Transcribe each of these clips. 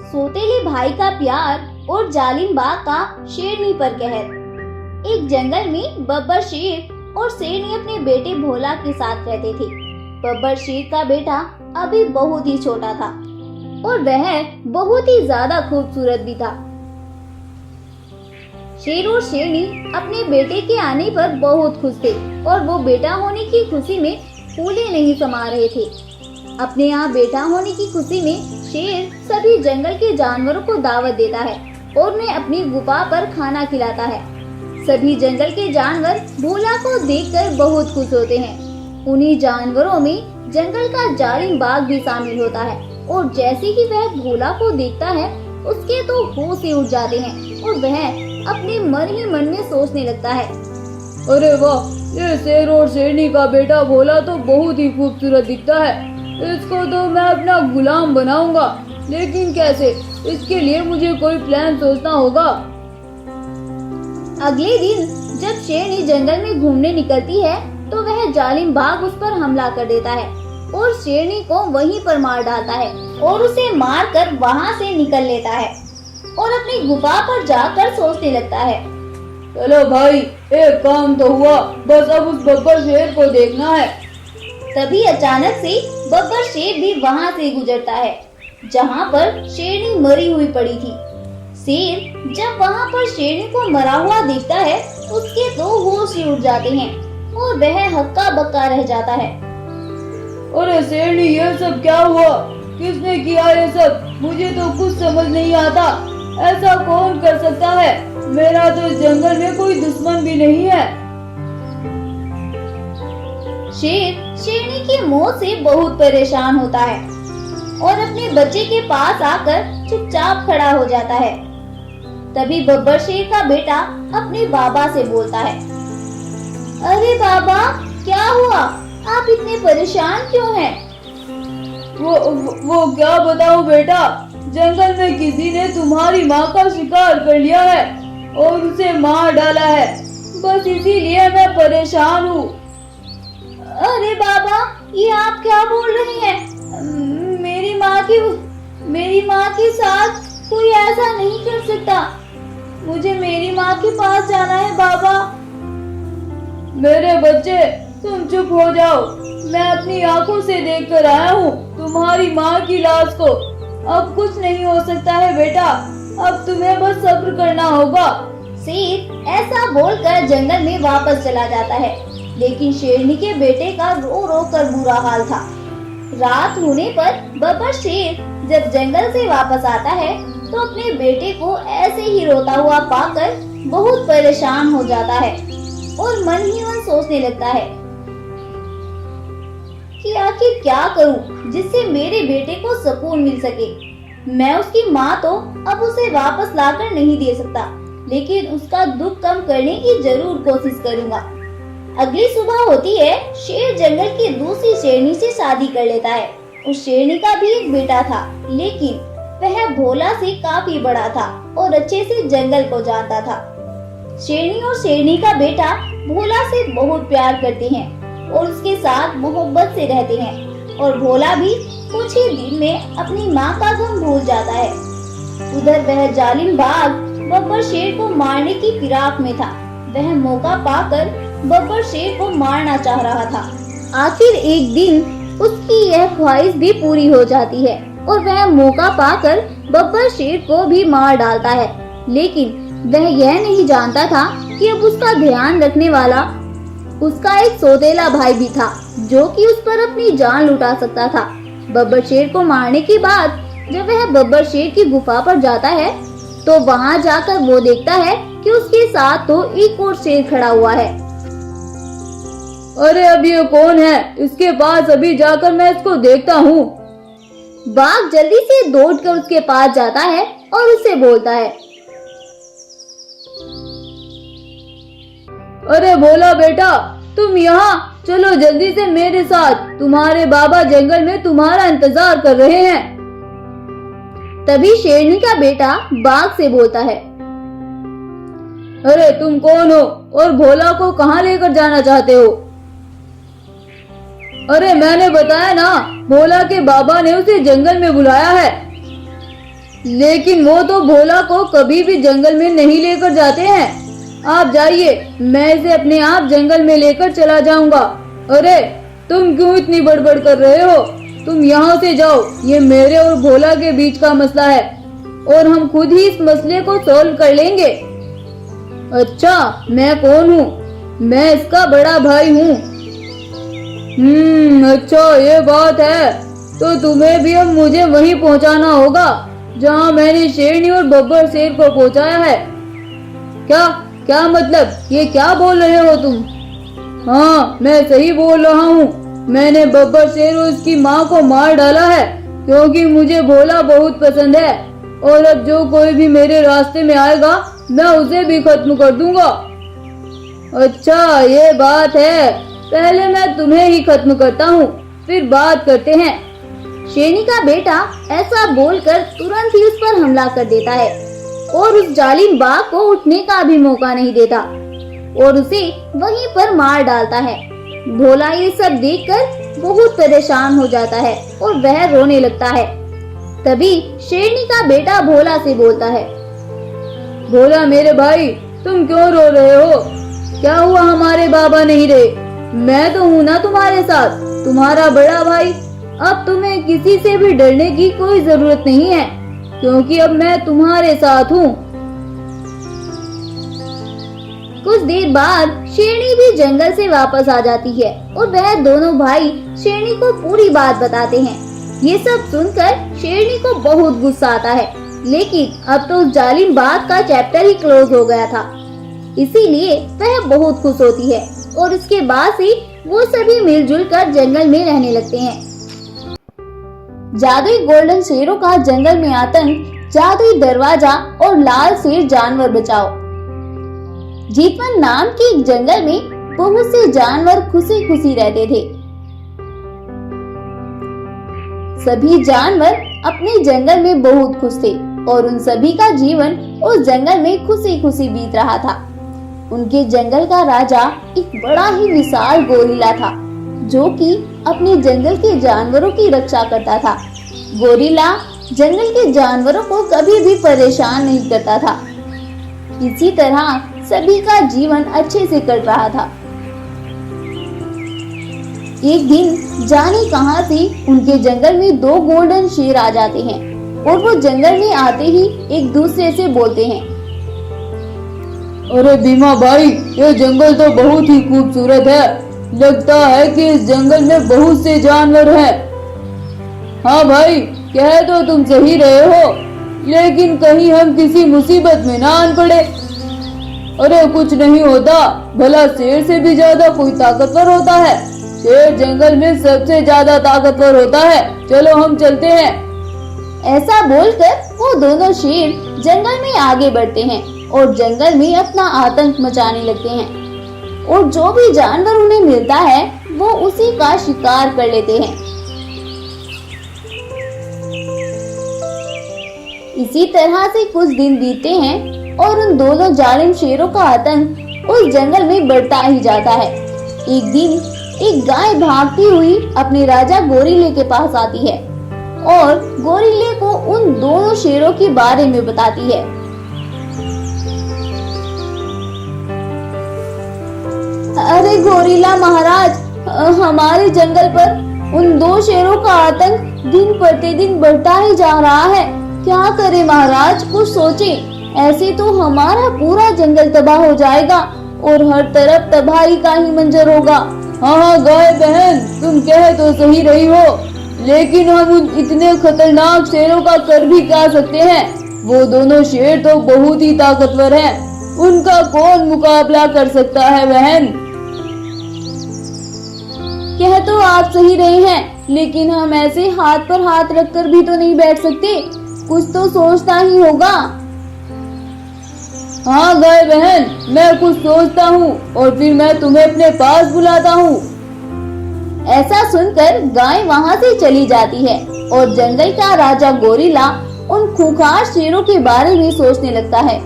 सोतेले भाई का प्यार और जालिम बाघ का शेरनी पर कहर। एक जंगल में बब्बर शेर और शेरनी अपने बेटे भोला के साथ रहते थे। बब्बर शेर का बेटा अभी बहुत ही छोटा था और वह बहुत ही ज्यादा खूबसूरत भी था। शेर और शेरनी अपने बेटे के आने पर बहुत खुश थे और वो बेटा होने की खुशी में फूले नहीं समा रहे थे। अपने यहाँ बेटा होने की खुशी में शेर सभी जंगल के जानवरों को दावत देता है और उन्हें अपनी गुफा पर खाना खिलाता है। सभी जंगल के जानवर भोला को देखकर बहुत खुश होते हैं। उन्हीं जानवरों में जंगल का जालिम बाघ भी शामिल होता है और जैसे ही वह भोला को देखता है उसके तो होश ही उड़ जाते हैं और वह अपने मन ही मन में सोचने लगता है, अरे वाह, ये शेर और शेरनी का बेटा भोला तो बहुत ही खूबसूरत दिखता है। इसको तो मैं अपना गुलाम बनाऊंगा, लेकिन कैसे? इसके लिए मुझे कोई प्लान सोचना होगा। अगले दिन जब शेरनी जंगल में घूमने निकलती है तो वह जालिम बाघ उस पर हमला कर देता है और शेरनी को वहीं पर मार डालता है और उसे मारकर वहां से निकल लेता है और अपनी गुफा पर जाकर सोचने लगता है, चलो भाई, एक काम तो हुआ, बस अब उस बब्बर शेर को देखना है। तभी अचानक से बब्बर शेर भी वहां से गुजरता है जहां पर शेरनी मरी हुई पड़ी थी। शेर जब वहां पर शेरनी को मरा हुआ देखता है उसके तो होश ही उड़ जाते हैं और वह हक्का बक्का रह जाता है। अरे शेरनी, ये सब क्या हुआ? किसने किया ये सब? मुझे तो कुछ समझ नहीं आता। ऐसा कौन कर सकता है? मेरा तो इस जंगल में कोई दुश्मन भी नहीं है। शेर शेरनी की मौत से बहुत परेशान होता है और अपने बच्चे के पास आकर चुपचाप खड़ा हो जाता है। तभी बब्बर शेर का बेटा अपने बाबा से बोलता है, अरे बाबा, क्या हुआ? आप इतने परेशान क्यों हैं? वो क्या बताऊं बेटा, जंगल में किसी ने तुम्हारी माँ का शिकार कर लिया है और उसे मार डाला है। बस इसीलिए मैं परेशान हूँ। अरे बाबा, ये आप क्या बोल रहे हैं? मेरी माँ के साथ कोई ऐसा नहीं कर सकता। मुझे मेरी माँ के पास जाना है बाबा। मेरे बच्चे, तुम चुप हो जाओ। मैं अपनी आंखों से देख कर आया हूँ तुम्हारी माँ की लाश को। अब कुछ नहीं हो सकता है बेटा, अब तुम्हें बस सब्र करना होगा। शेर ऐसा बोलकर जंगल में वापस चला जाता है, लेकिन शेरनी के बेटे का रो रो कर बुरा हाल था। रात होने पर बब्बर शेर जब जंगल से वापस आता है तो अपने बेटे को ऐसे ही रोता हुआ पाकर बहुत परेशान हो जाता है और मन ही मन सोचने लगता है कि आखिर क्या करूं जिससे मेरे बेटे को सुकून मिल सके। मैं उसकी माँ तो अब उसे वापस लाकर नहीं दे सकता, लेकिन उसका दुख कम करने की जरूर कोशिश करूंगा। अगली सुबह होती है, शेर जंगल की दूसरी शेरनी से शादी कर लेता है। उस शेरनी का भी एक बेटा था, लेकिन वह भोला से काफी बड़ा था और अच्छे से जंगल को जानता था। शेरनी और शेरनी का बेटा भोला से बहुत प्यार करते हैं और उसके साथ मोहब्बत से रहते हैं और भोला भी कुछ ही दिन में अपनी माँ का गम भूल जाता है। उधर वह जालिम बाघ बब्बर शेर को मारने की फिराक में था। वह मौका पाकर बब्बर शेर को मारना चाह रहा था। आखिर एक दिन उसकी यह ख्वाहिश भी पूरी हो जाती है और वह मौका पाकर बब्बर शेर को भी मार डालता है, लेकिन वह यह नहीं जानता था कि अब उसका ध्यान रखने वाला उसका एक सौतेला भाई भी था, जो कि उस पर अपनी जान लुटा सकता था। बब्बर शेर को मारने के बाद जब वह बब्बर शेर की गुफा पर जाता है तो वहां जाकर वो देखता है कि उसके साथ तो एक और शेर खड़ा हुआ है। अरे अब ये कौन है? इसके पास अभी जाकर मैं इसको देखता हूँ। बाघ जल्दी से दौड़कर उसके पास जाता है और उससे बोलता है, अरे भोला बेटा, तुम यहाँ चलो जल्दी से मेरे साथ, तुम्हारे बाबा जंगल में तुम्हारा इंतजार कर रहे हैं। तभी शेरनी का बेटा बाघ से बोलता है, अरे तुम कौन हो और भोला को कहाँ लेकर जाना चाहते हो? अरे मैंने बताया ना, भोला के बाबा ने उसे जंगल में बुलाया है। लेकिन वो तो भोला को कभी भी जंगल में नहीं लेकर जाते हैं। आप जाइए, मैं इसे अपने आप जंगल में लेकर चला जाऊंगा। अरे तुम क्यों इतनी बड़बड़ कर रहे हो? तुम यहाँ से जाओ, ये मेरे और भोला के बीच का मसला है और हम खुद ही इस मसले को सॉल्व कर लेंगे। अच्छा, मैं कौन हूँ? मैं इसका बड़ा भाई हूँ। अच्छा ये बात है, तो तुम्हें भी अब मुझे वहीं पहुँचाना होगा जहाँ मैंने शेरनी और बब्बर शेर को पहुँचाया है। क्या क्या मतलब, ये क्या बोल रहे हो तुम? हाँ, मैं सही बोल रहा हूँ। मैंने बब्बर शेर और उसकी माँ को मार डाला है क्योंकि मुझे भोला बहुत पसंद है और अब जो कोई भी मेरे रास्ते में आएगा मैं उसे भी खत्म कर दूंगा। अच्छा ये बात है, पहले मैं तुम्हें ही खत्म करता हूँ, फिर बात करते हैं। शेरनी का बेटा ऐसा बोलकर तुरंत ही उस पर हमला कर देता है और उस जालिम बाघ को उठने का भी मौका नहीं देता और उसे वहीं पर मार डालता है। भोला ये सब देखकर बहुत परेशान हो जाता है और वह रोने लगता है। तभी शेरनी का बेटा भोला से बोलता है, भोला मेरे भाई, तुम क्यों रो रहे हो? क्या हुआ, हमारे बाबा नहीं रहे? मैं तो हूँ ना तुम्हारे साथ, तुम्हारा बड़ा भाई। अब तुम्हें किसी से भी डरने की कोई जरूरत नहीं है क्योंकि अब मैं तुम्हारे साथ हूँ। कुछ देर बाद शेरनी भी जंगल से वापस आ जाती है और वह दोनों भाई शेरनी को पूरी बात बताते हैं। ये सब सुनकर शेरनी को बहुत गुस्सा आता है, लेकिन अब तो उस जालिम बाघ का चैप्टर ही क्लोज हो गया था, इसीलिए वह बहुत खुश होती है और उसके बाद से वो सभी मिलजुल कर जंगल में रहने लगते हैं। जादुई गोल्डन शेरों का जंगल में आतंक, जादुई दरवाजा और लाल शेर जानवर बचाओ। जीतवन नाम के एक जंगल में बहुत से जानवर खुशी खुशी रहते थे। सभी जानवर अपने जंगल में बहुत खुश थे और उन सभी का जीवन उस जंगल में खुशी खुशी बीत रहा था। उनके जंगल का राजा एक बड़ा ही विशाल गोरिल्ला था जो कि अपने जंगल के जानवरों की रक्षा करता था। गोरिल्ला जंगल के जानवरों को कभी भी परेशान नहीं करता था। इसी तरह सभी का जीवन अच्छे से कट रहा था। एक दिन जाने कहां से उनके जंगल में दो गोल्डन शेर आ जाते हैं और वो जंगल में आते ही एक दूसरे से बोलते हैं, अरे भीमा भाई, ये जंगल तो बहुत ही खूबसूरत है। लगता है कि इस जंगल में बहुत से जानवर हैं। हाँ भाई, कह तो तुम सही रहे हो, लेकिन कहीं हम किसी मुसीबत में ना आन पड़े। अरे कुछ नहीं होता, भला शेर से भी ज्यादा कोई ताकतवर होता है। शेर जंगल में सबसे ज्यादा ताकतवर होता है। चलो हम चलते हैं। ऐसा बोलकर वो दोनों शेर जंगल में आगे बढ़ते हैं और जंगल में अपना आतंक मचाने लगते हैं और जो भी जानवर उन्हें मिलता है वो उसी का शिकार कर लेते हैं। इसी तरह से कुछ दिन बीतते हैं और उन दोनों जालिम शेरों का आतंक उस जंगल में बढ़ता ही जाता है। एक दिन एक गाय भागती हुई अपने राजा गोरिल्ले के पास आती है और गोरिल्ले को उन दोनों शेरों के बारे में बताती है। अरे गोरिल्ला महाराज, हमारे जंगल पर उन दो शेरों का आतंक दिन प्रतिदिन बढ़ता ही जा रहा है। क्या करें महाराज, कुछ सोचें। ऐसे तो हमारा पूरा जंगल तबाह हो जाएगा और हर तरफ तबाही का ही मंजर होगा। हाँ गाय बहन, तुम कह तो सही रही हो, लेकिन हम उन इतने खतरनाक शेरों का कर भी क्या सकते हैं? वो दोनों शेर तो बहुत ही ताकतवर हैं। उनका कौन मुकाबला कर सकता है बहन? कह तो आप सही रहे हैं, लेकिन हम ऐसे हाथ पर हाथ रखकर भी तो नहीं बैठ सकते। कुछ तो सोचना ही होगा। हाँ गाय बहन, मैं कुछ सोचता हूँ और फिर मैं तुम्हें अपने पास बुलाता हूँ। ऐसा सुनकर गाय वहाँ से चली जाती है और जंगल का राजा गोरिल्ला उन खूंखार शेरों के बारे में सोचने लगता है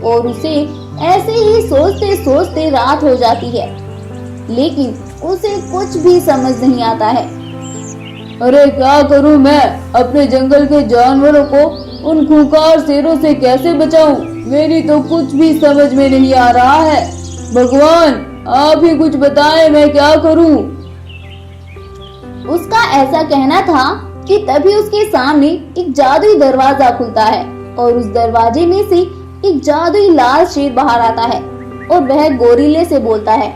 और उसे ऐसे ही सोचते सोचते रात हो जाती है, लेकिन उसे कुछ भी समझ नहीं आता है। अरे क्या करूं मैं, अपने जंगल के जानवरों को उन खूंखार शेरों से कैसे बचाऊं? मेरी तो कुछ भी समझ में नहीं आ रहा है। भगवान आप ही कुछ बताएं, मैं क्या करूं? उसका ऐसा कहना था कि तभी उसके सामने एक जादुई दरवाजा खुलता है और उस दरवाजे में से एक जादुई लाल शेर बाहर आता है और वह गोरिल्ले से बोलता है।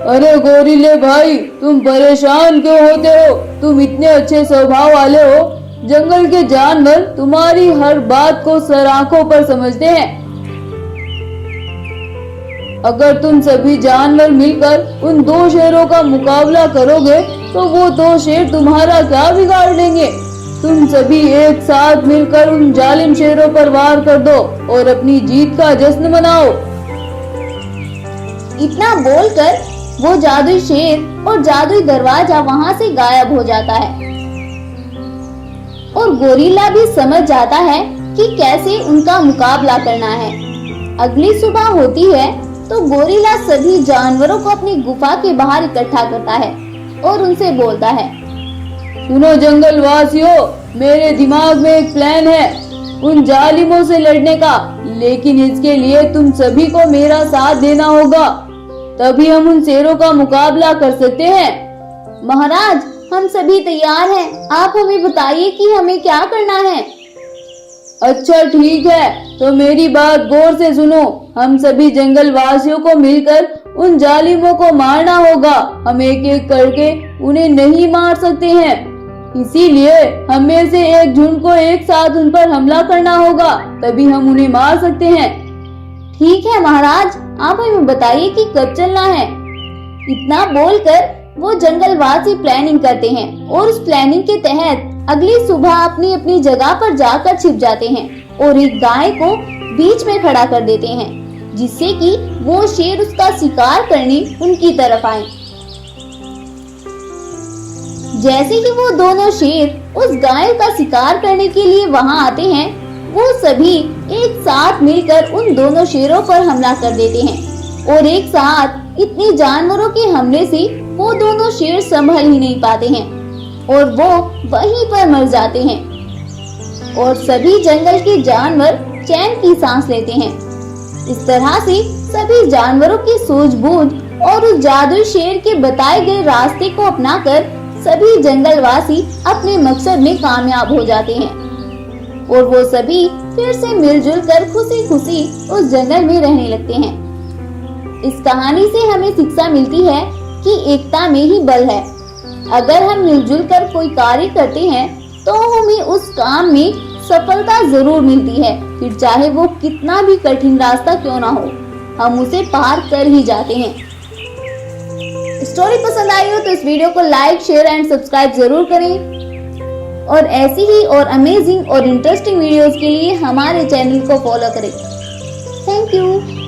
अरे गोरिल्ले भाई, तुम परेशान क्यों होते हो? तुम इतने अच्छे स्वभाव वाले हो, जंगल के जानवर तुम्हारी हर बात को सर आंखों पर समझते हैं। अगर तुम सभी जानवर मिलकर उन 2 शेरों का मुकाबला करोगे तो वो 2 शेर तुम्हारा क्या बिगाड़ लेंगे? तुम सभी एक साथ मिलकर उन जालिम शेरों पर वार कर दो और अपनी जीत का जश्न मनाओ। इतना बोलकर वो जादुई शेर और जादुई दरवाजा वहां से गायब हो जाता है और गोरिल्ला भी समझ जाता है कि कैसे उनका मुकाबला करना है। अगली सुबह होती है तो गोरिल्ला सभी जानवरों को अपनी गुफा के बाहर इकट्ठा करता है और उनसे बोलता है। सुनो जंगल वासियों, मेरे दिमाग में एक प्लान है उन जालिमों से लड़ने का, लेकिन इसके लिए तुम सभी को मेरा साथ देना होगा, तभी हम उन शेरों का मुकाबला कर सकते हैं। महाराज हम सभी तैयार हैं, आप हमें बताइए कि हमें क्या करना है। अच्छा ठीक है, तो मेरी बात गौर से सुनो। हम सभी जंगल वासियों को मिलकर उन जालिमों को मारना होगा। हम एक एक करके उन्हें नहीं मार सकते हैं, इसीलिए हमें से एक झुंड को एक साथ उन पर हमला करना होगा, तभी हम उन्हें मार सकते हैं। ठीक है महाराज, आप हमें बताइए कि कब चलना है। इतना बोलकर वो जंगलवासी प्लानिंग करते हैं और उस प्लानिंग के तहत अगली सुबह अपनी अपनी जगह पर जाकर छिप जाते हैं और एक गाय को बीच में खड़ा कर देते हैं, जिससे कि वो शेर उसका शिकार करने उनकी तरफ आए। जैसे कि वो दोनों शेर उस गाय का शिकार करने के लिए वहां आते हैं, वो सभी एक साथ मिलकर उन दोनों शेरों पर हमला कर देते हैं और एक साथ इतने जानवरों के हमले से वो दोनों शेर संभल ही नहीं पाते हैं और वो वहीं पर मर जाते हैं और सभी जंगल के जानवर चैन की सांस लेते हैं। इस तरह से सभी जानवरों की सूझबूझ और उस जादुई शेर के बताए गए रास्ते को अपनाकर सभी जंगलवासी अपने मकसद में कामयाब हो जाते हैं और वो सभी फिर से मिलजुल कर खुशी खुशी उस जंगल में रहने लगते हैं। इस कहानी से हमें शिक्षा मिलती है कि एकता में ही बल है। अगर हम मिलजुल कर कोई कार्य करते हैं तो हमें उस काम में सफलता जरूर मिलती है, फिर चाहे वो कितना भी कठिन रास्ता क्यों ना हो, हम उसे पार कर ही जाते हैं। स्टोरी पसंद आई हो तो इस वीडियो को लाइक, शेयर एंड सब्सक्राइब जरूर करें और ऐसी ही और अमेजिंग और इंटरेस्टिंग वीडियोस के लिए हमारे चैनल को फॉलो करें। Thank you.